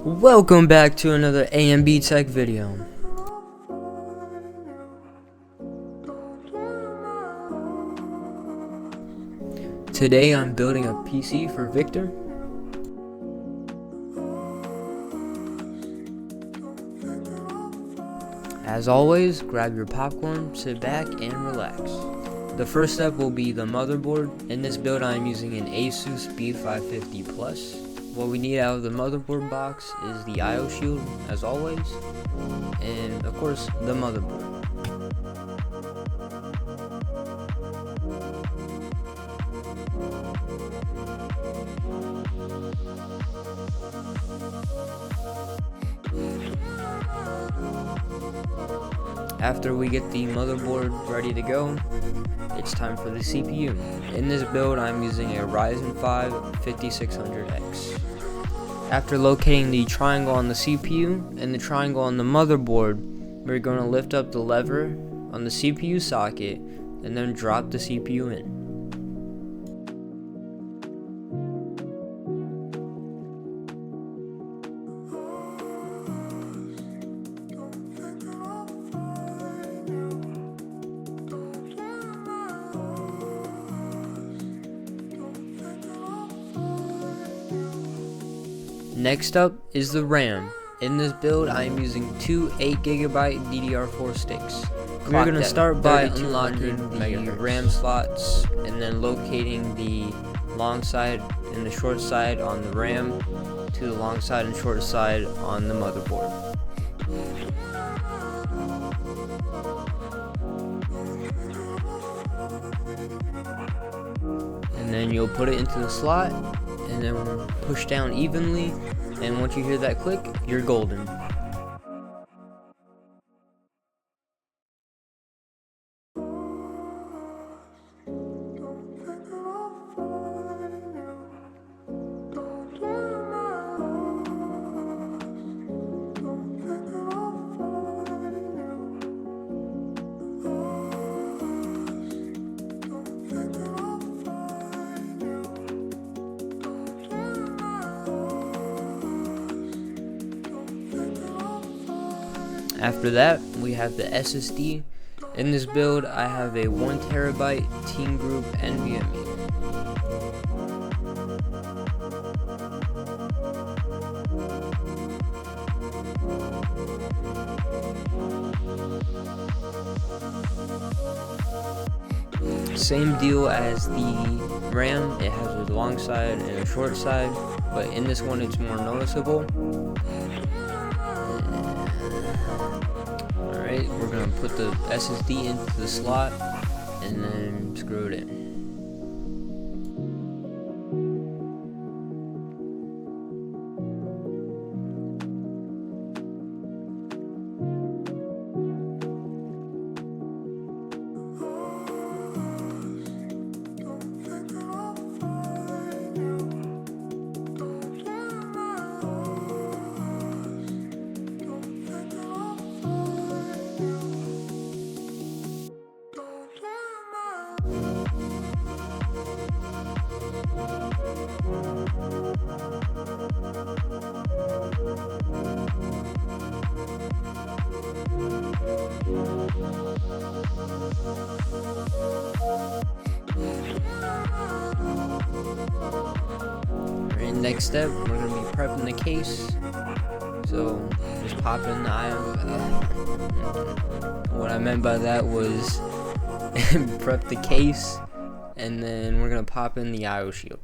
Welcome back to another A&B Tech video. Today I'm building a PC for Victor. As always, grab your popcorn, sit back, and relax. The first step will be the motherboard. In this build I am using an Asus B550 Plus. What we need out of the motherboard box is the IO shield, as always, and of course the motherboard. After we get the motherboard ready to go, it's time for the CPU. In this build I'm using a Ryzen 5 5600X. After locating the triangle on the CPU and the triangle on the motherboard, we're going to lift up the lever on the CPU socket and then drop the CPU in. Next up is the RAM. In this build I am using two 8GB DDR4 sticks. We're going to start by unlocking the RAM slots and then locating the long side and the short side on the RAM to the long side and short side on the motherboard. And then you'll put it into the slot and then push down evenly, and once you hear that click, you're golden. After that, we have the SSD. In this build, I have a 1TB Team Group NVMe. Same deal as the RAM, it has a long side and a short side, but in this one it's more noticeable. Alright, we're going to put the SSD into the slot and then screw it in. Next step, we're going to be prepping the case. So just pop in the IO. What I meant by that was prep the case, and then we're going to pop in the IO shield.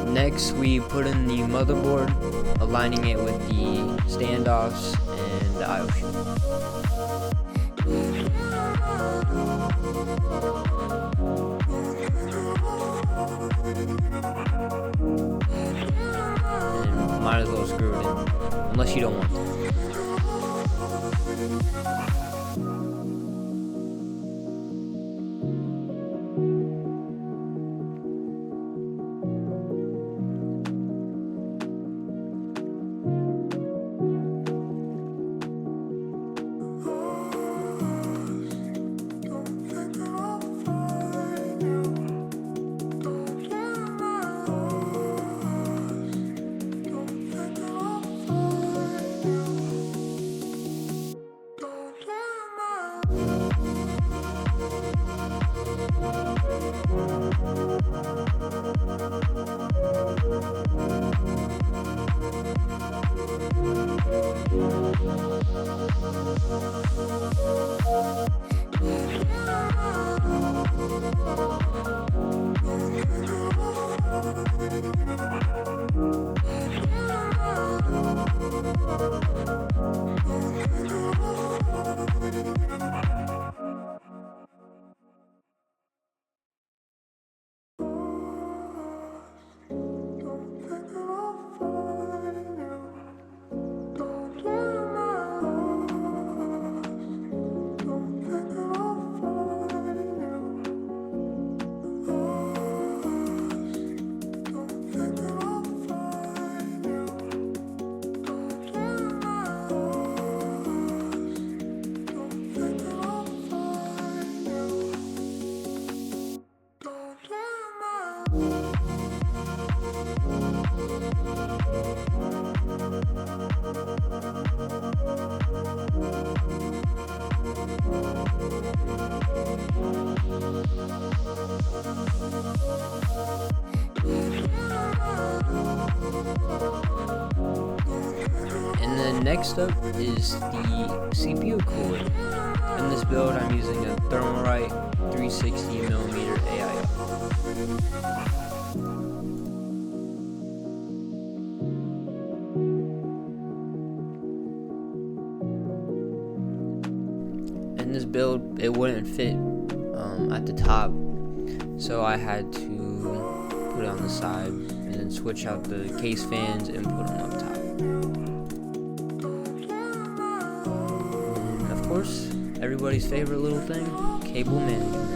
Next, we put in the motherboard, aligning it with the standoffs and the IO shield. might as well screw it in, unless you don't want to. And then next up is the CPU cooler. In this build, I'm using a Thermalright 360mm AIO. In this build, it wouldn't fit at the top, so I had to put it on the side and then switch out the case fans and put them up top. And of course, everybody's favorite little thing, cable management.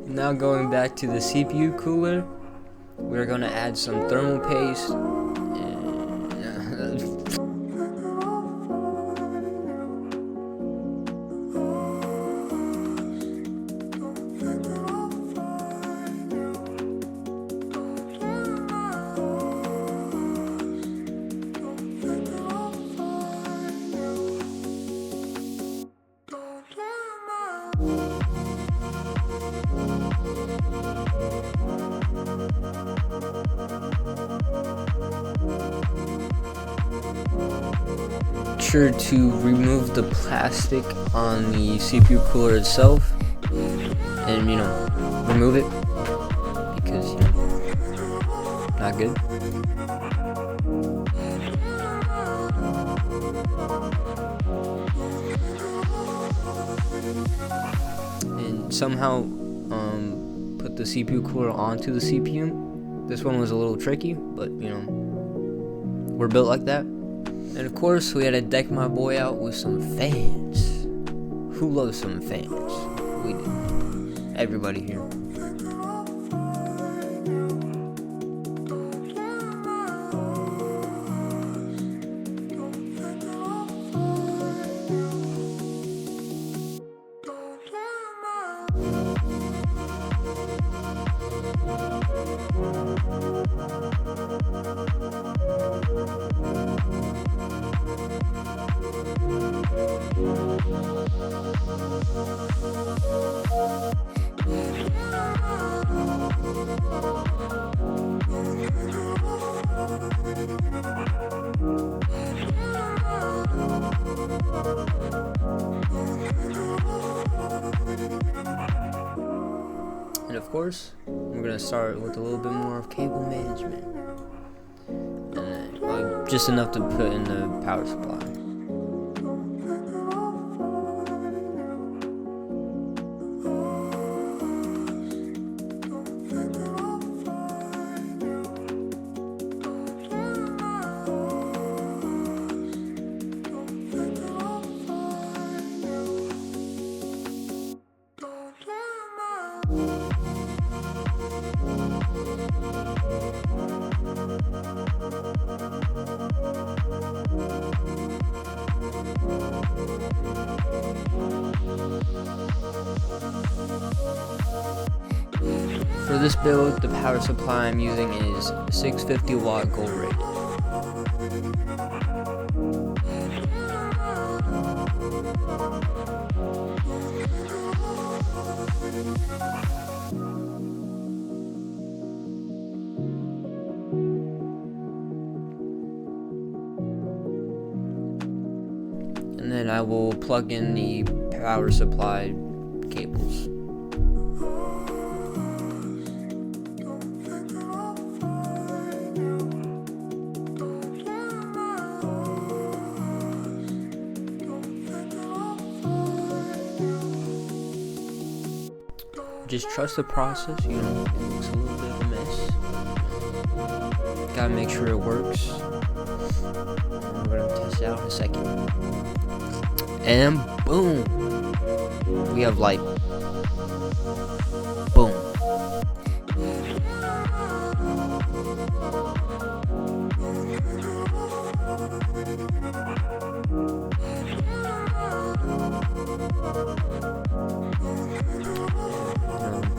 Now going back to the CPU cooler, we're going to add some thermal paste. Sure to remove the plastic on the CPU cooler itself and remove it because not good. And somehow put the CPU cooler onto the CPU. This one was a little tricky, but we're built like that. And of course, we had to deck my boy out with some fans. Who loves some fans? We do. Everybody here. course, we're gonna start with a little bit more of cable management, and then, just enough to put in the power supply. For this build, the power supply I'm using is 650 watt gold rated. And then I will plug in the power supply cables. Just trust the process, you know, it looks a little bit of a mess. Gotta make sure it works. And we're gonna test it out in a second. And boom! We have light. Boom.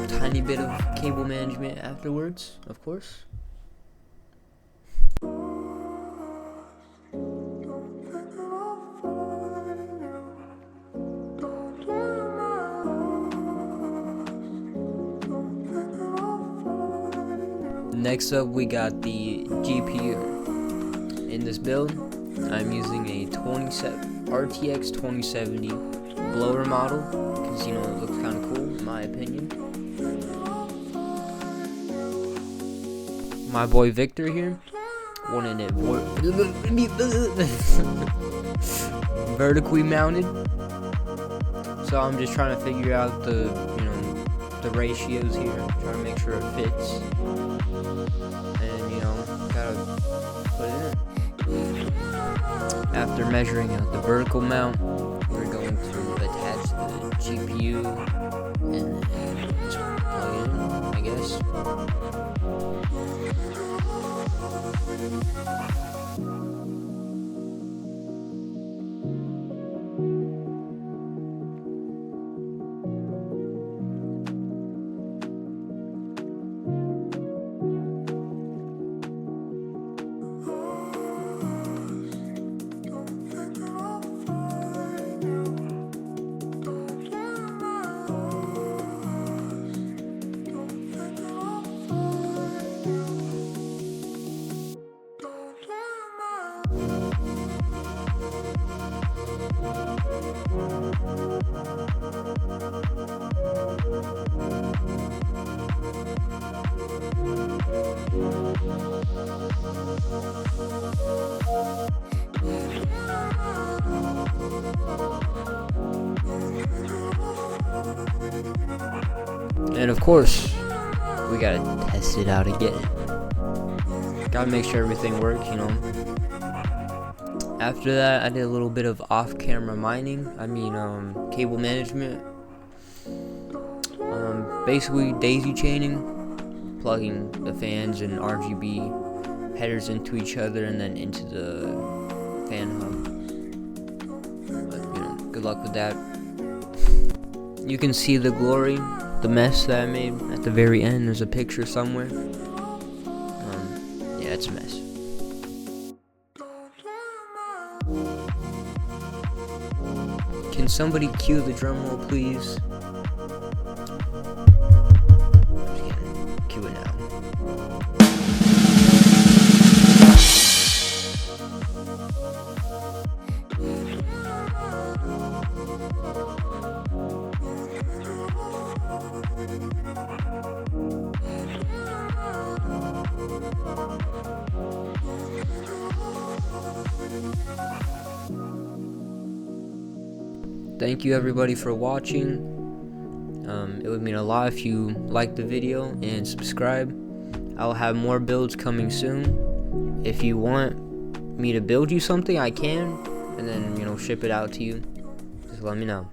Tiny bit of cable management afterwards, of course. Next up, we got the GPU. In this build, I'm using a RTX 2070 blower model because, you know, it looks kind of cool in my opinion. My boy Victor here wanted it vertically mounted, so I'm just trying to figure out the ratios here, trying to make sure it fits, and gotta put it in. After measuring out the vertical mount, we're going to attach the GPU and just plug it in, I guess. And of course, we gotta test it out again. Gotta make sure everything works, you know. After that, I did a little bit of off-camera mining. Cable management. Basically daisy chaining, plugging the fans and RGB headers into each other and then into the fan hub. But, good luck with that. You can see the glory, the mess that I made at the very end. There's a picture somewhere. Yeah, it's a mess. Can somebody cue the drum roll, please? I'm just kidding. Cue it now. Thank you everybody for watching. It would mean a lot if you like the video and subscribe. I'll have more builds coming soon. If you want me to build you something, I can, and then ship it out to you. Just let me know.